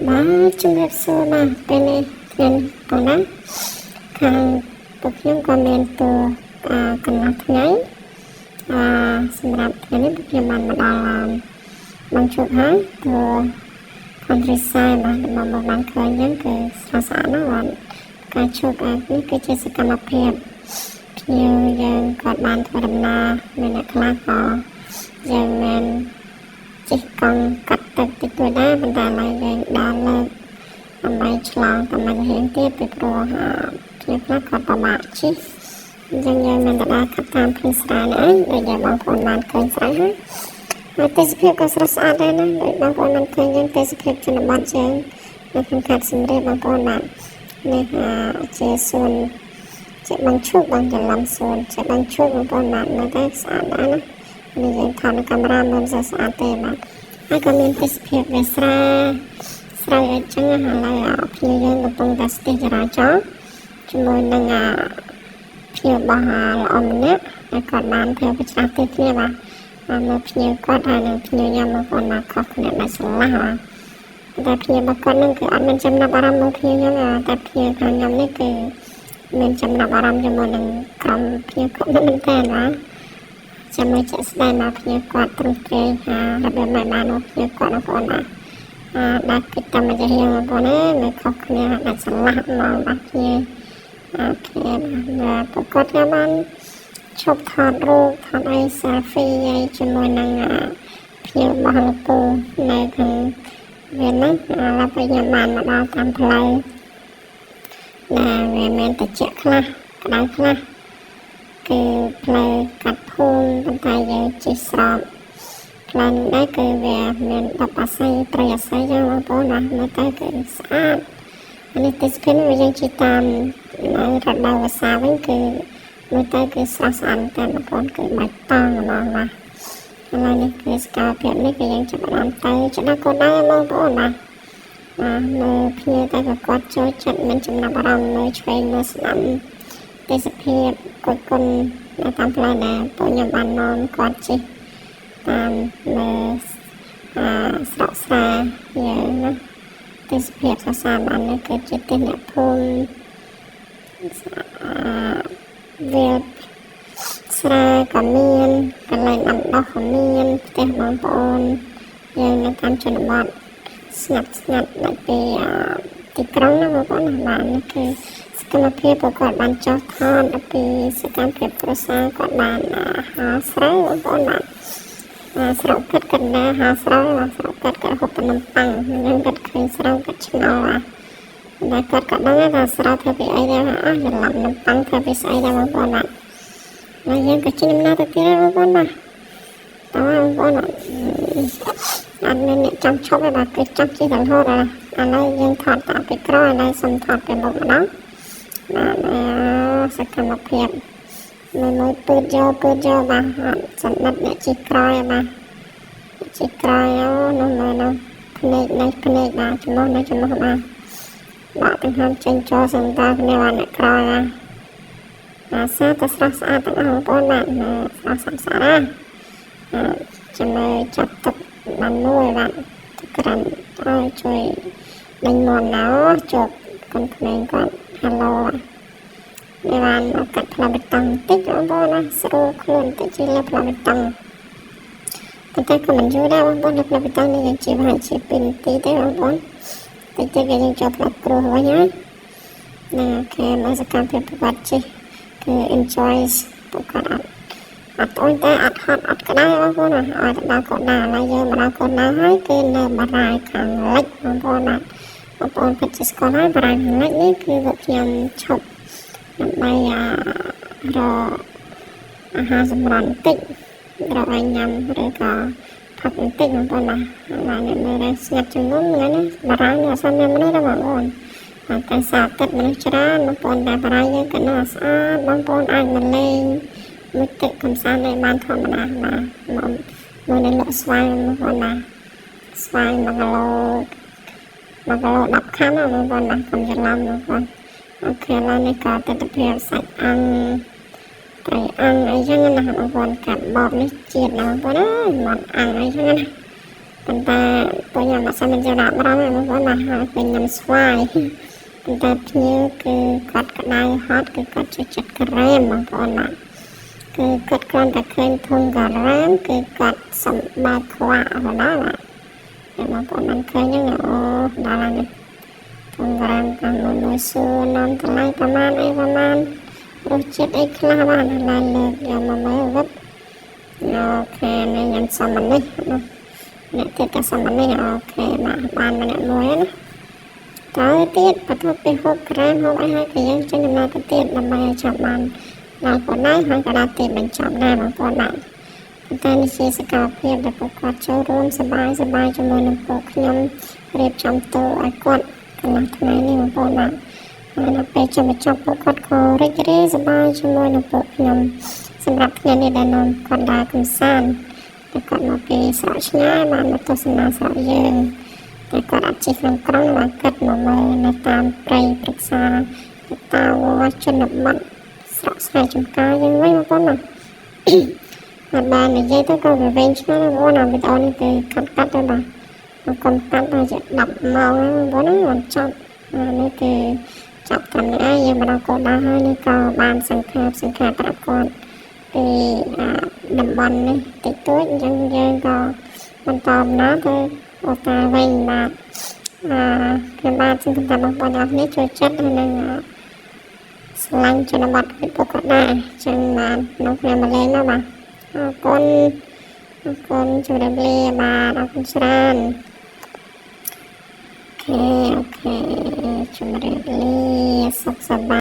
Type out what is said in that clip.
បាទជំរាបសួរបាទពេលនេះខ្ញុំបងណាខាងពួកខ្ញុំក៏មានតួកន្លះថ្ងៃសម្រាប់ថ្ងៃនេះពួកខ្ញុំបានមកដល់បងជួបហើយតួ countryside បាទមកបានឃើញហ្នឹងគឺស្រស់ស្អាតណាស់បាទការជួបនេះគឺជាសកម្មភាពភ្ញៀវយើងគាត់បានធ្វើដំណើរមានអ្នកខ្លះក៏យើងមានជិះកង់កាត់ទឹកតិចតួចដែរប៉ុន្តែឥឡូវយើងដល់លើដើម្បីឆ្លងតាមមករៀងទៀតពីព្រោះភ្ញៀវខ្លះគាត់ពិបាកជិះអញ្ចឹងយើងមានតែដើរកាត់តាមភ្នំស្រែនេះឯងដូចបងប្អូនបានឃើញស្រាប់ហើយហើយទេសភាពក៏ស្រស់ស្អាតដែរណាដូចបងប្អូនបានឃើញយើងទេសភាពជនបទយើងនៅក្នុងខេត្តសៀមរាបបងប្អូនបាទនេះជាសួនជាបឹងឈូកបងច្រឡំសួនជាបឹងឈូកបងប្អូនបាទនៅតែស្អាតដែរណានេះយើងថតនៅកាមេរ៉ាមិនស្អាតទេបាទហើយក៏មានទេសភាពវាស្រែអញ្ចឹងឥឡូវភ្ញៀវយើងកំពុងតែស្ទះចរាចរណ៍ជាមួយនឹងភ្ញៀវរបស់ល្អម្នាក់ដែលគាត់បានធ្វើប្រឆ្លាស់ទៅគ្នាបាទមកភ្ញៀវគាត់ហើយនឹងភ្ញៀវខ្ញុំបងប្អូនមកខុសគ្នាដាច់ស្រឡះបាទតែភ្ញៀវរបស់គាត់នឹងគឺអត់មានចំណាប់អារម្មណ៍មកភ្ញៀវខ្ញុំតែភ្ញៀវខាងខ្ញុំនេះគឺមានចំណាប់អារម្មណ៍ជាមួយនឹងក្រុមភ្ញៀវគាត់មែនតើបាទចាំមើលជាក់ស្ដែងមកភ្ញៀវគាត់ត្រឹមត្រូវរបៀបម៉េចបានមកភ្ញៀវគាត់បងប្អូនបាទដាក់គិតតាមមកជារៀងបងប្អូនមើលខុសគ្នាដាច់ស្រឡះមកបាទភ្ញៀវពួកគាត់ក៏បានឈប់ថតរូបថតអី selfie អីជាមួយនឹងភ្ញៀវរបស់លោកពូនៅខាងវានេះដល់ពេលខ្ញុំបានមកដល់តាមផ្លូវវាមានតិចខ្លះក្តៅខ្លះគឺផ្លូវកាត់ភូមិប៉ុន្តែយើងជិះស្រោបផ្លូវនេះគឺវាមាន10អាស័យ3អាស័យចឹងបងប្អូនបាទមើលទៅគឺស្អាតនេះទេសភាពនេះយើងជិះតាមនៅរដូវវស្សាវិញគឺមើលទៅគឺស្រស់ស្អាតតែបងប្អូនគឺបាច់តង់ហ្មងបាទឥឡូវនេះគឺសកម្មភាពនេះគឺយើងចាប់ផ្ដើមទៅឆ្លាក់កូនដែរបងប្អូនបាទមើលភ្ញៀវតែគាត់ចូលចិត្តមានចំណាប់អារម្មណ៍នៅឆ្វេងមើលស្ដាំទេសភាពគាត់គុណនៅតាមផ្លូវដែលពួកខ្ញុំបាននាំគាត់ជិះតាមលើស្រកស្រែយើងណាទេសភាពស្រស់ស្អាតបាននេះគឺជាទេសអ្នកភូមិវាស្រែក៏មានកន្លែងដាំដុះក៏មានផ្ទះបងប្អូនយើងនៅតាមជនបទស្ងាត់ដាច់ពីទីក្រុងណាបងប្អូនបាទនេះគឺសកម្មភាពរបស់គាត់បានចោះថតពីសកម្មភាពគ្រួសារគាត់បានហាស្រូវបងប្អូនបាទស្រូវកាត់កណ្ដាលហាស្រូវស្រូវកាត់ហូបនំប៉័ងយើងកាត់ឃើញស្រូវកាត់ឆ្នោតែគាត់ក៏ដឹងថាស្រូវធ្វើពីអីដែរច្រឡំនំប៉័ងធ្វើពីស្អីដែរបងប្អូនបាទហើយយើងក៏ជិះដំណើរទៅទៀតបងប្អូនបាទតើបងប្អូនអត់មានអ្នកចាំឈប់ទេបាទគឺចាំជិះរហូតឥឡូវយើងថតតាមពីក្រោយឥឡូវសុំថតពីមុខម្ដងបាទសកម្មភាពមួយពើយកបាទសន្តិអ្នកជិះក្រោយបាទជិះក្រោយនោះភ្នែកបាទចំនោះបាទបាក់ទាំងហាំចេញចូលសន្តាគ្នាបានអ្នកក្រោយបាទសាទៅស្រស់ស្អាតទាំងអស់បងប្អូនបាទស្រស់ស្អាតចាំមើលចាប់ទឹកបានមួយបាទក្រាន់ឲ្យជួយដេញមន់ណៅជប់កូនក្មេងគាត់ Hello នេះបានមកកាត់ផ្លូវបេតុងតិចបងប្អូនណាស្រួលខ្លួនតិចជាលើផ្លូវបេតុងប៉ុន្តែក៏មិនយូរដែរបងប្អូននៅផ្លូវបេតុងនេះយើងជិះប្រហែលជា2នាទីទេបងប្អូនតិចយើងចូលផ្លូវគ្រួវិញហើយណាគេមកសកម្មភាពប្រវត្តិជិះគឺ enjoy ពួកគាត់អត់អូនតែអត់ហត់អត់ក្តៅបងប្អូនណាអត់ដល់កូនណាឡើយយើងមកដល់កូនណាហើយគឺនៅបារាយខាងលិចបងប្អូនណាបងប្អូនពិតជាស្គាល់ហើយបារាយខាងលិចនេះគឺពួកខ្ញុំឈប់ដើម្បីរកអាហារសម្រន់បន្តិចរកឲ្យញ៉ាំឬក៏ផឹកបន្តិចបងប្អូនណាហើយអ្នកមើលតែស្ងាត់ជំនុំហ្នឹងណាបារាយនេះអត់សូវមានមនុស្សទេបងប្អូនតែសារទឹកមនុស្សច្រើនបងប្អូនតែបារាយយើងក៏នៅស្អាតបងប្អូនអាចមកលេងមួយទឹកកំសាន្តឲ្យបានធម្មតាបាទមកនៅលក់ស្វាយបងប្អូនណាស្វាយ1គីឡូ10ខាំបងប្អូនណាកុំច្រឡំបងប្អូនអូខេឥឡូវនេះក៏ទិដ្ឋភាពសាច់អាំងត្រីអាំងអីចឹងណាបងប្អូនកាត់បបនេះជាតិណាបងប្អូនអើយមាត់អាំងអីចឹងណា ប៉ុន្តែពួកខ្ញុំអត់សមជាដាក់រំបងប្អូនណាហើយពេលខ្ញុំស្វាយប៉ុន្តែភ្ញៀវគឺគាត់ក្តៅហត់គឺគាត់ចូលចិត្តការ៉េមបងប្អូនណាគឺគាត់គ្រាន់តែឃើញធុងការ៉េមគឺគាត់សម្បែកខ្វាក់ហ្នឹងណាបងប្អូនបានឃើញហ្នឹងអូដល់ហើយនេះធុងការ៉េមតាមមួយសួរនាំតម្លៃប្រមាណអីប្រមាណរសជាតិអីខ្លះបានឡើយលើកយកមកមើលវឹបអូខេនេះខ្ញុំសុំនេះណាអ្នកទៀតក៏សុំនេះអូខេបានម្នាក់មួយណាតើទៀតបន្ទាប់ពីហូបក្រែមហូបអីហើយក៏យើងចេញដំណើរទៅទៀតដើម្បីឲ្យចាប់បានដល់ប៉ុណ្ណាហើយក៏ដល់ទីបញ្ចប់ដែរបងប្អូនបាទប៉ុន្តែនេះជាសកម្មភាពដែលពួកគាត់ចូលរួមសប្បាយជាមួយនឹងពួកខ្ញុំរៀបចំតូឲ្យគាត់កន្លះថ្ងៃនេះបងប្អូនបាទហើយដល់ពេលចាំបញ្ចប់ពួកគាត់ក៏រីករាយសប្បាយជាមួយនឹងពួកខ្ញុំសម្រាប់ថ្ងៃនេះដែលនាំគាត់ដើរកម្សាន្តតែគាត់មកពីស្រកឆ្ងាយបានមកទស្សនាស្រកយើងតែគាត់អត់ជិះក្នុងក្រុងបានគាត់មកមើលនៅតាមព្រៃព្រឹក្សាតាវជនបទស្រកស្រែចម្ការយើងវិញបងប្អូនណាហើយបាននិយាយទៅក៏វាវែងឆ្ងាយណាស់បងប្អូនណាវីដេអូនេះគឺកាត់ទៅបាទមកកុំកាត់ដល់ជា10ម៉ោងណាបងប្អូនណាមិនចាប់នេះគឺចាប់ត្រឹមនេះយើងមកដល់គោលដៅហើយនេះក៏បានសង្ខេបប្រាប់គាត់ពីតំបន់នេះតិចតួចអញ្ចឹងយើងក៏បន្តដំណើរទៅអូតាវិញបាទខ្ញុំបាទសូមតាមបងប្អូនទាំងអស់គ្នាចូលចិត្តហើយនឹងស្រឡាញ់ជនបទពីពួកគាត់ដែរអញ្ចឹងបាទនៅខ្ញុំមកលេងមកបាទអរគុណជម្រាបលាបាទអរគុណច្រើនអូខេជម្រាបលាសុខសប្បាយ